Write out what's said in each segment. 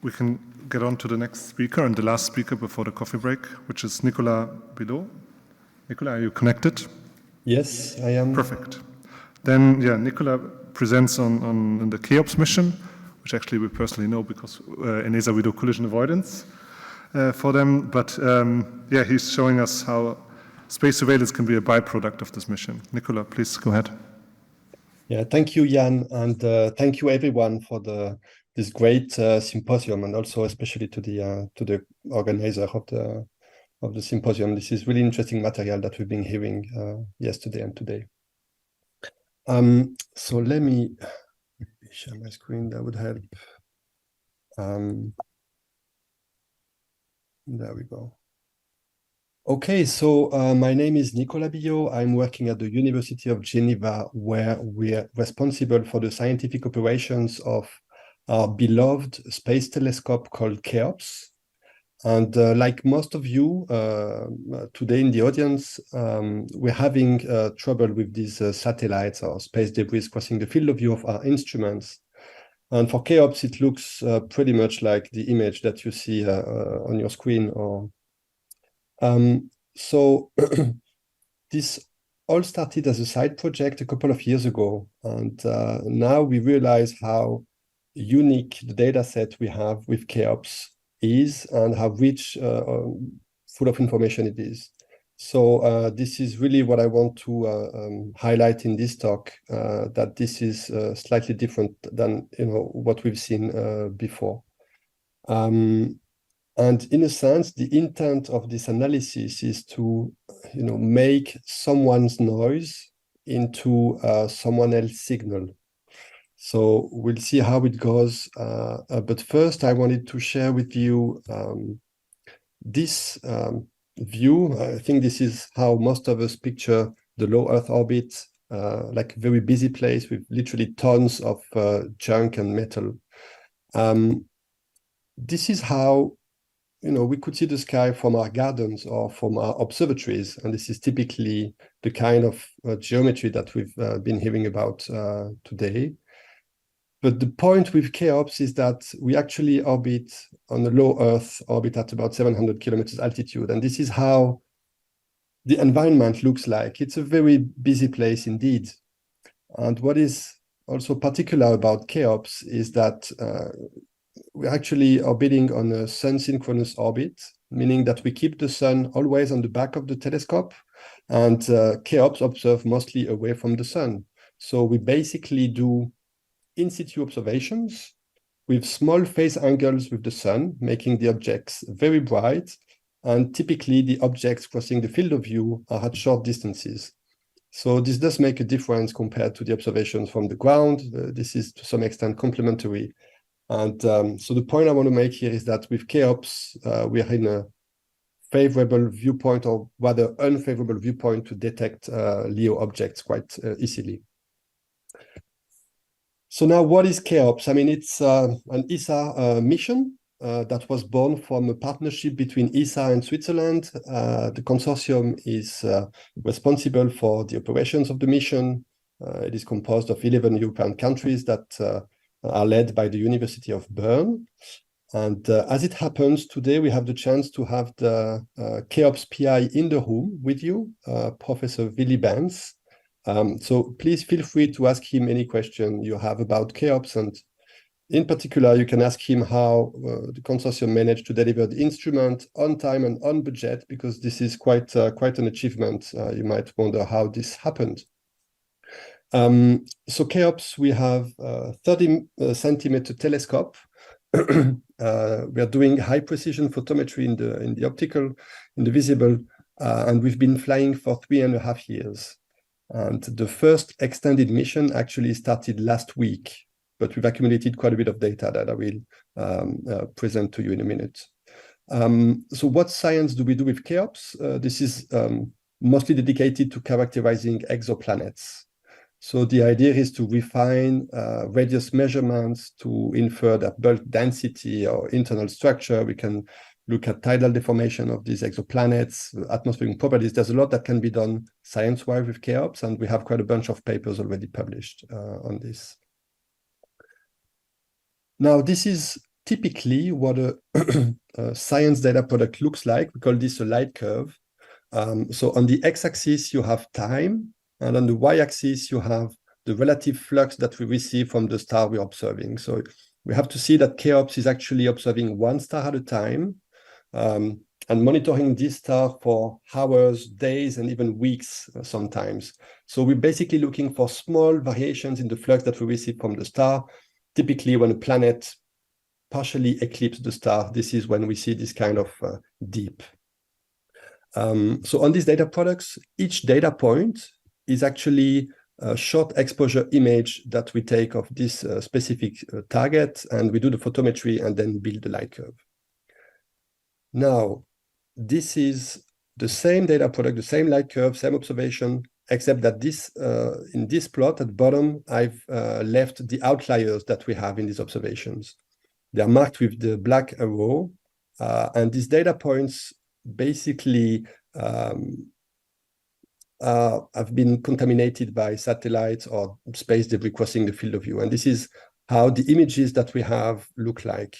We can get on to the next speaker and the last speaker before the coffee break, which is Nicolas Billot. Nicolas, are you connected? Yes, I am. Perfect. Then, yeah, Nicolas presents on the CHAOS mission, which actually we personally know because in ESA we do collision avoidance for them. But yeah, he's showing us how space surveillance can be a byproduct of this mission. Nicolas, please go ahead. Yeah, thank you, Jan, and thank you everyone for this great symposium, and also especially to the organizer of the symposium. This is really interesting material that we've been hearing yesterday and today. So let me share my screen. That would help. There we go. Okay, so my name is Nicolas Billot. I'm working at the University of Geneva, where we're responsible for the scientific operations of our beloved space telescope called CHAOS. And like most of you today in the audience, we're having trouble with these satellites or space debris crossing the field of view of our instruments. And for CHAOS, it looks pretty much like the image that you see on your screen. So this all started as a side project a couple of years ago. And now we realize how unique the data set we have with CHAOS is and how rich, full of information it is. So this is really what I want to highlight in this talk, that this is slightly different than what we've seen before. And in a sense, the intent of this analysis is to make someone's noise into someone else's signal. So we'll see how it goes. But first, I wanted to share with you this view. I think this is how most of us picture the low Earth orbit, like a very busy place with literally tons of junk and metal. This is how we could see the sky from our gardens or from our observatories. And this is typically the kind of geometry that we've been hearing about today. But the point with CHAOS is that we actually orbit on a low Earth orbit at about 700 kilometers altitude. And this is how the environment looks like. It's a very busy place indeed. And what is also particular about CHAOS is that we're actually orbiting on a sun-synchronous orbit, meaning that we keep the sun always on the back of the telescope, and CHAOS observe mostly away from the sun. So we basically do in-situ observations with small phase angles with the sun, making the objects very bright, and typically the objects crossing the field of view are at short distances. So this does make a difference compared to the observations from the ground. This is to some extent complementary. And so the point I want to make here is that with CHAOS, we are in a favorable viewpoint, or rather unfavorable viewpoint, to detect LEO objects quite easily. So now what is CHAOS? I mean, it's an ESA mission that was born from a partnership between ESA and Switzerland. The consortium is responsible for the operations of the mission. It is composed of 11 European countries that are led by the University of Bern. And as it happens, today we have the chance to have the CHAOS PI in the room with you, Professor Willy Benz. So please feel free to ask him any question you have about CHAOS. And in particular, you can ask him how the consortium managed to deliver the instrument on time and on budget, because this is quite an achievement. You might wonder how this happened. So CHAOS, we have a 30 centimeter telescope. We are doing high precision photometry in the optical, in the visible, and we've been flying for 3.5 years. And the first extended mission actually started last week, but we've accumulated quite a bit of data that I will present to you in a minute. So what science do we do with CHAOS? This is mostly dedicated to characterizing exoplanets. So the idea is to refine radius measurements to infer their bulk density or internal structure. We can look at tidal deformation of these exoplanets, atmospheric properties. There's a lot that can be done science-wise with CHAOS, and we have quite a bunch of papers already published on this. Now, this is typically what a science data product looks like. We call this a light curve. So on the x-axis, you have time, and on the y-axis, you have the relative flux that we receive from the star we're observing. So we have to see that Cheops is actually observing one star at a time, and monitoring this star for hours, days, and even weeks sometimes. So we're basically looking for small variations in the flux that we receive from the star. Typically, when a planet partially eclipses the star, this is when we see this kind of dip. So on these data products, each data point is actually a short exposure image that we take of this specific target, and we do the photometry and then build the light curve. Now, this is the same data product, the same light curve, same observation, except that this in this plot at the bottom, I've left the outliers that we have in these observations. They are marked with the black arrow, and these data points basically have been contaminated by satellites or space debris crossing the field of view. And this is how the images that we have look like.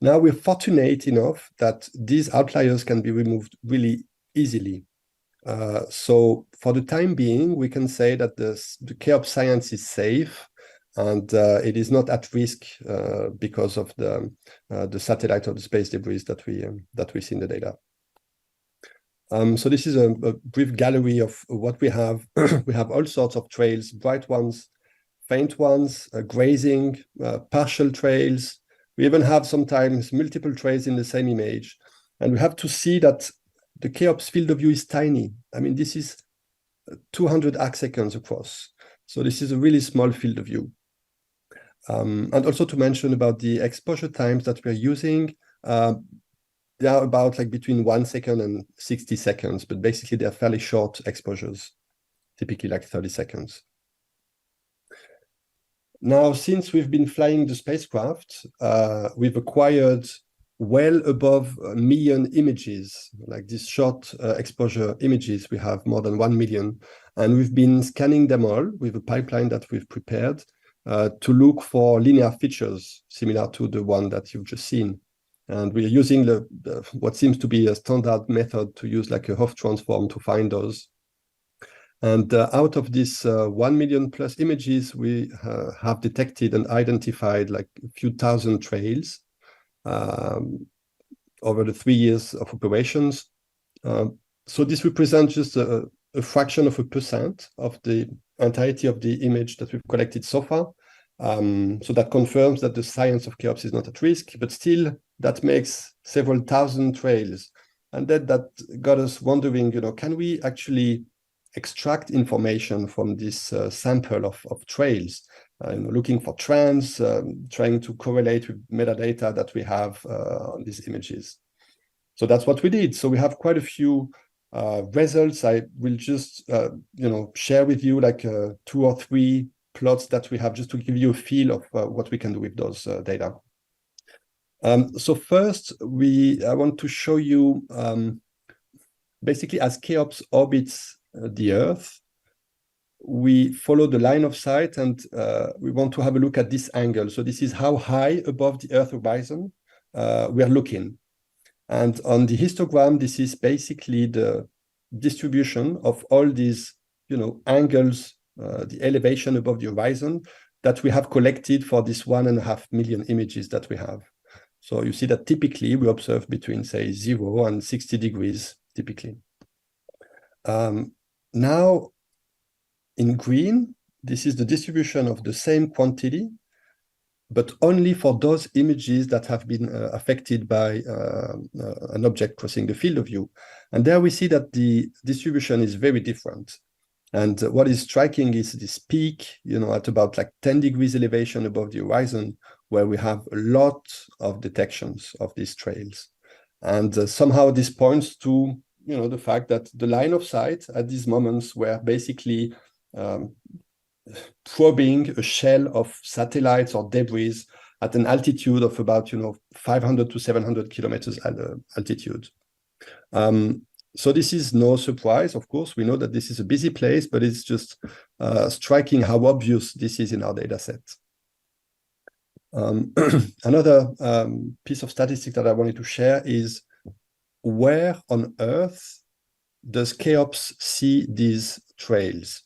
Now we're fortunate enough that these outliers can be removed really easily. So for the time being, we can say that the Cheops science is safe, and it is not at risk because of the satellite or the space debris that we see in the data. So this is a brief gallery of what we have. We have all sorts of trails, bright ones, faint ones, grazing, partial trails. We even have sometimes multiple trails in the same image. And we have to see that the Cheops field of view is tiny. I mean, this is 200 arc seconds across. So this is a really small field of view. And also to mention about the exposure times that we're using, they are about like between 1 second and 60 seconds, but basically they're fairly short exposures, typically like 30 seconds. Now, since we've been flying the spacecraft, we've acquired well above 1 million images, like these short exposure images. We have more than 1 million, and we've been scanning them all with a pipeline that we've prepared to look for linear features similar to the one that you've just seen. And we're using what seems to be a standard method to use like a Hof transform to find those. And out of this 1 million plus images, we have detected and identified like a few thousand trails over the 3 years of operations. So this represents just a fraction of 1% of the entirety of the image that we've collected so far. So that confirms that the science of Cheops is not at risk, but still that makes several thousand trails. And that got us wondering, can we actually extract information from this sample of trails, looking for trends, trying to correlate with metadata that we have on these images. So that's what we did. So we have quite a few results. I will just share with you like 2 or 3 plots that we have just to give you a feel of what we can do with those data. So first, I want to show you basically as Cheops orbits the Earth, we follow the line of sight, and we want to have a look at this angle. So this is how high above the Earth horizon we are looking. And on the histogram, this is basically the distribution of all these, angles, the elevation above the horizon that we have collected for this 1.5 million images that we have. So you see that typically we observe between, say, 0 and 60 degrees, typically. Now, in green, this is the distribution of the same quantity, but only for those images that have been affected by an object crossing the field of view. And there we see that the distribution is very different. And what is striking is this peak, at about like 10 degrees elevation above the horizon, where we have a lot of detections of these trails. And somehow this points to, the fact that the line of sight at these moments were basically probing a shell of satellites or debris at an altitude of about 500 to 700 kilometers altitude. So this is no surprise, of course. We know that this is a busy place, but it's just striking how obvious this is in our data set. Another piece of statistics that I wanted to share is where on Earth does Cheops see these trails?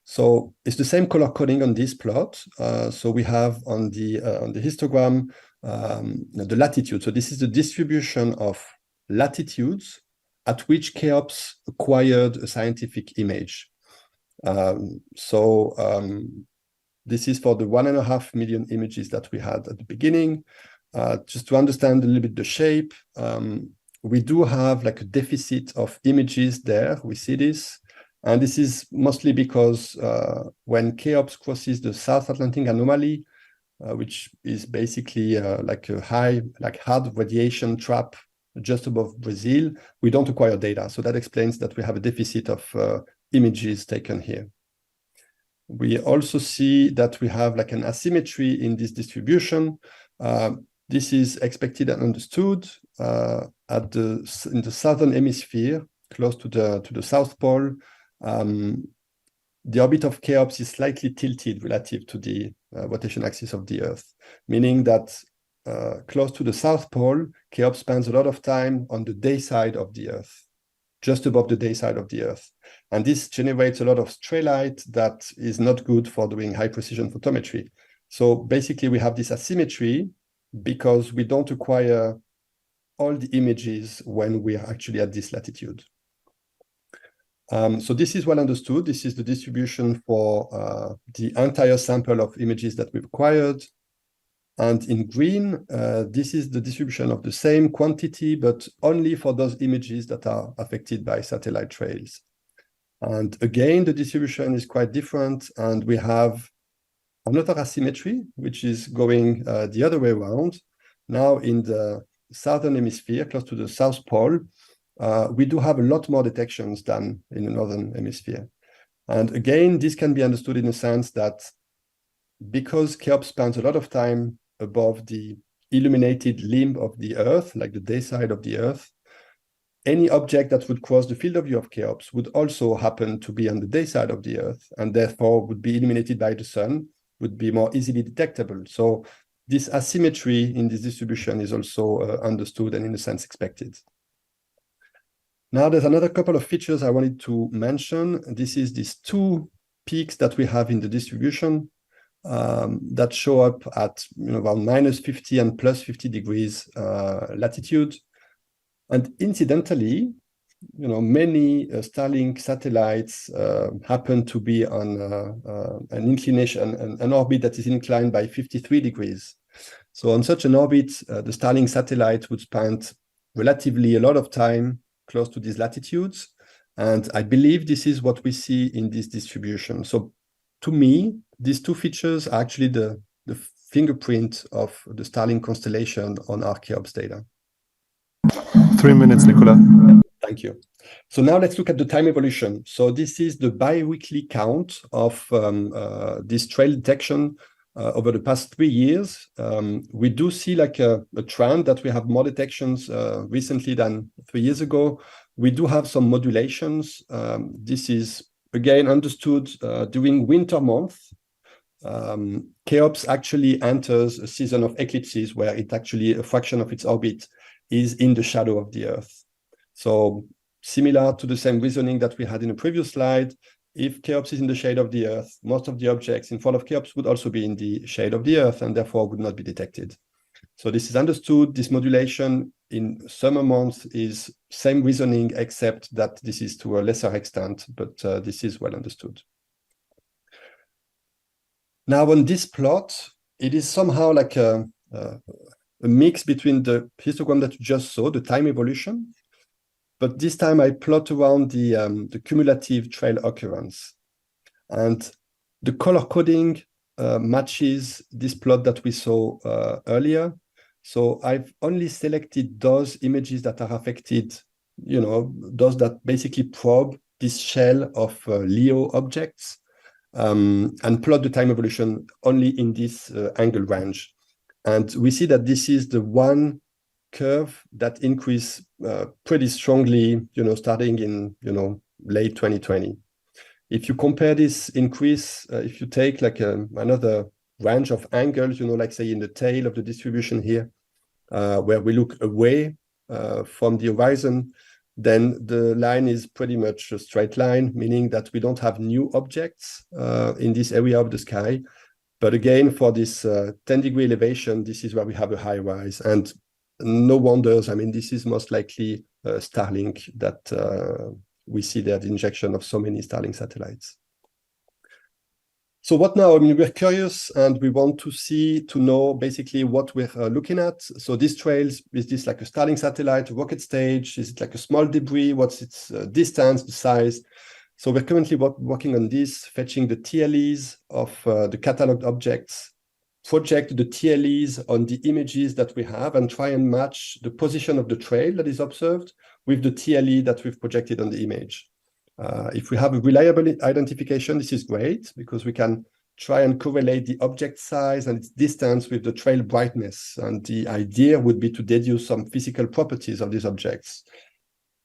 So it's the same color coding on this plot. So we have on the histogram the latitude. So this is the distribution of latitudes at which Cheops acquired a scientific image. This is for the 1.5 million images that we had at the beginning. Just to understand a little bit the shape, we do have like a deficit of images there. We see this. And this is mostly because when Cheops crosses the South Atlantic anomaly, which is basically like a hard radiation trap just above Brazil, we don't acquire data. So that explains that we have a deficit of images taken here. We also see that we have like an asymmetry in this distribution. This is expected and understood in the southern hemisphere, close to the South Pole. The orbit of Cheops is slightly tilted relative to the rotation axis of the Earth, meaning that close to the South Pole, Cheops spends a lot of time on the day side of the Earth, just above the day side of the Earth. And this generates a lot of stray light that is not good for doing high precision photometry. So basically we have this asymmetry because we don't acquire all the images when we are actually at this latitude. So this is well understood. This is the distribution for the entire sample of images that we've acquired. And in green, this is the distribution of the same quantity, but only for those images that are affected by satellite trails. And again, the distribution is quite different. And we have another asymmetry, which is going the other way around. Now in the southern hemisphere, close to the South Pole, we do have a lot more detections than in the northern hemisphere. And again, this can be understood in the sense that because Cheops spends a lot of time above the illuminated limb of the Earth, like the day side of the Earth, any object that would cross the field of view of Cheops would also happen to be on the day side of the Earth, and therefore would be illuminated by the sun, would be more easily detectable. So this asymmetry in this distribution is also understood and in a sense expected. Now there's another couple of features I wanted to mention. This is these two peaks that we have in the distribution that show up at around -50 and +50 degrees latitude. And incidentally, many Starlink satellites happen to be on an inclination, an orbit that is inclined by 53 degrees. So on such an orbit, the Starlink satellite would spend relatively a lot of time close to these latitudes. And I believe this is what we see in this distribution. So to me, these two features are actually the fingerprint of the Starlink constellation on our Cheops data. 3 minutes, Nicolas. Thank you. So now let's look at the time evolution. So this is the bi-weekly count of this trail detection over the past 3 years. We do see like a trend that we have more detections recently than 3 years ago. We do have some modulations. This is again understood during winter months. Cheops actually enters a season of eclipses where it actually a fraction of its orbit is in the shadow of the Earth. So similar to the same reasoning that we had in the previous slide, if Cheops is in the shade of the Earth, most of the objects in front of Cheops would also be in the shade of the Earth and therefore would not be detected. So this is understood. This modulation in summer months is same reasoning, except that this is to a lesser extent, but this is well understood. Now on this plot, it is somehow like a mix between the histogram that you just saw, the time evolution, but this time I plot around the cumulative trail occurrence. And the color coding matches this plot that we saw earlier. So I've only selected those images that are affected, those that basically probe this shell of LEO objects and plot the time evolution only in this angle range. And we see that this is the one curve that increased pretty strongly, starting in, late 2020. If you compare this increase, if you take like another range of angles, like say in the tail of the distribution here, where we look away from the horizon, then the line is pretty much a straight line, meaning that we don't have new objects in this area of the sky. But again, for this 10-degree elevation, this is where we have a high rise. And no wonders, this is most likely Starlink that we see there, the injection of so many Starlink satellites. So what now? We're curious and we want to know basically what we're looking at. So these trails, is this like a Starlink satellite, a rocket stage? Is it like a small debris? What's its distance, the size? So we're currently working on this, fetching the TLEs of the cataloged objects, project the TLEs on the images that we have and try and match the position of the trail that is observed with the TLE that we've projected on the image. If we have a reliable identification, this is great because we can try and correlate the object size and its distance with the trail brightness. And the idea would be to deduce some physical properties of these objects.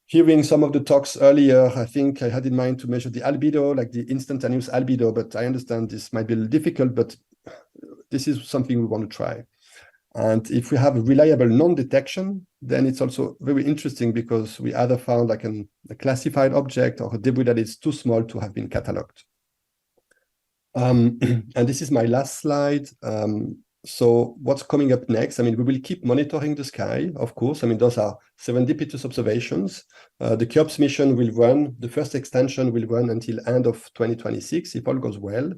Hearing some of the talks earlier, I think I had in mind to measure the albedo, like the instantaneous albedo, but I understand this might be a little difficult, but this is something we want to try. And if we have a reliable non-detection, then it's also very interesting because we either found like a classified object or a debris that is too small to have been cataloged. And this is my last slide. So what's coming up next? We will keep monitoring the sky, of course. Those are serendipitous observations. The KEOPS mission will run, the first extension will run until end of 2026, if all goes well.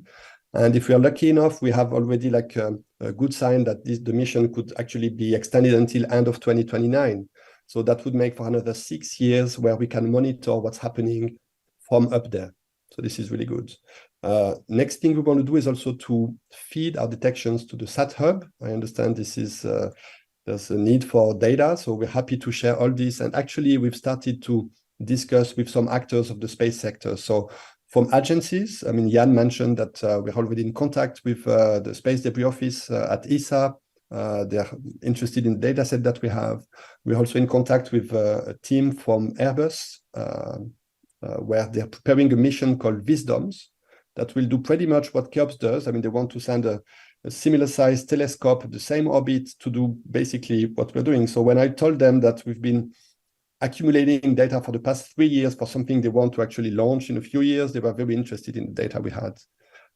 And if we are lucky enough, we have already like a good sign that the mission could actually be extended until end of 2029. So that would make for another 6 years where we can monitor what's happening from up there. So this is really good. Next thing we want to do is also to feed our detections to the SAT hub. I understand this is there's a need for data, so we're happy to share all this. And actually, we've started to discuss with some actors of the space sector. So from agencies, Jan mentioned that we're already in contact with the Space Debris Office at ESA. They're interested in the data set that we have. We're also in contact with a team from Airbus, where they're preparing a mission called Wisdoms that will do pretty much what KEOPS does. They want to send a similar size telescope, the same orbit, to do basically what we're doing. So when I told them that we've been accumulating data for the past 3 years for something they want to actually launch in a few years, they were very interested in the data we had.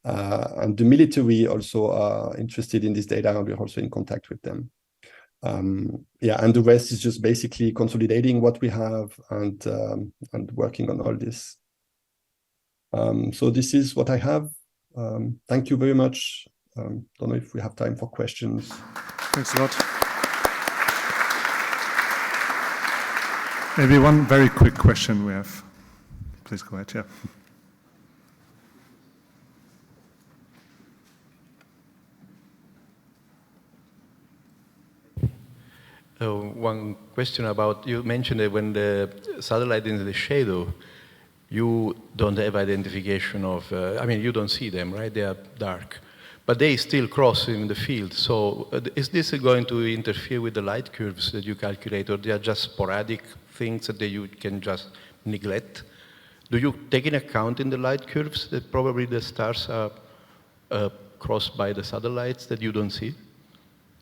And the military also are interested in this data, and we're also in contact with them. And the rest is just basically consolidating what we have and working on all this. So this is what I have. Thank you very much. Don't know if we have time for questions. Thanks a lot. Maybe one very quick question we have. Please go ahead, One question about, you mentioned that when the satellite is in the shadow, you don't have identification of, you don't see them, right? They are dark. But they still cross in the field. So is this going to interfere with the light curves that you calculate, or they are just sporadic things that you can just neglect? Do you take into account in the light curves that probably the stars are crossed by the satellites that you don't see?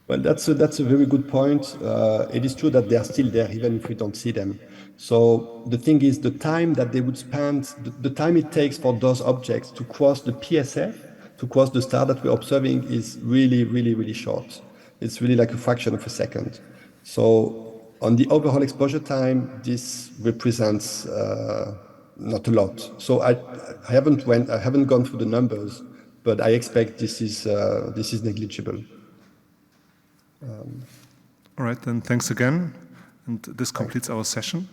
Well, that's a very good point. It is true that they are still there, even if we don't see them. So the thing is, the time that they would spend, the time it takes for those objects to cross the PSF, to cross the star that we're observing, is really, really, really short. It's really like a fraction of a second. So on the overall exposure time, this represents not a lot. So I haven't gone through the numbers, but I expect this is negligible. All right, then thanks again. And this completes our session.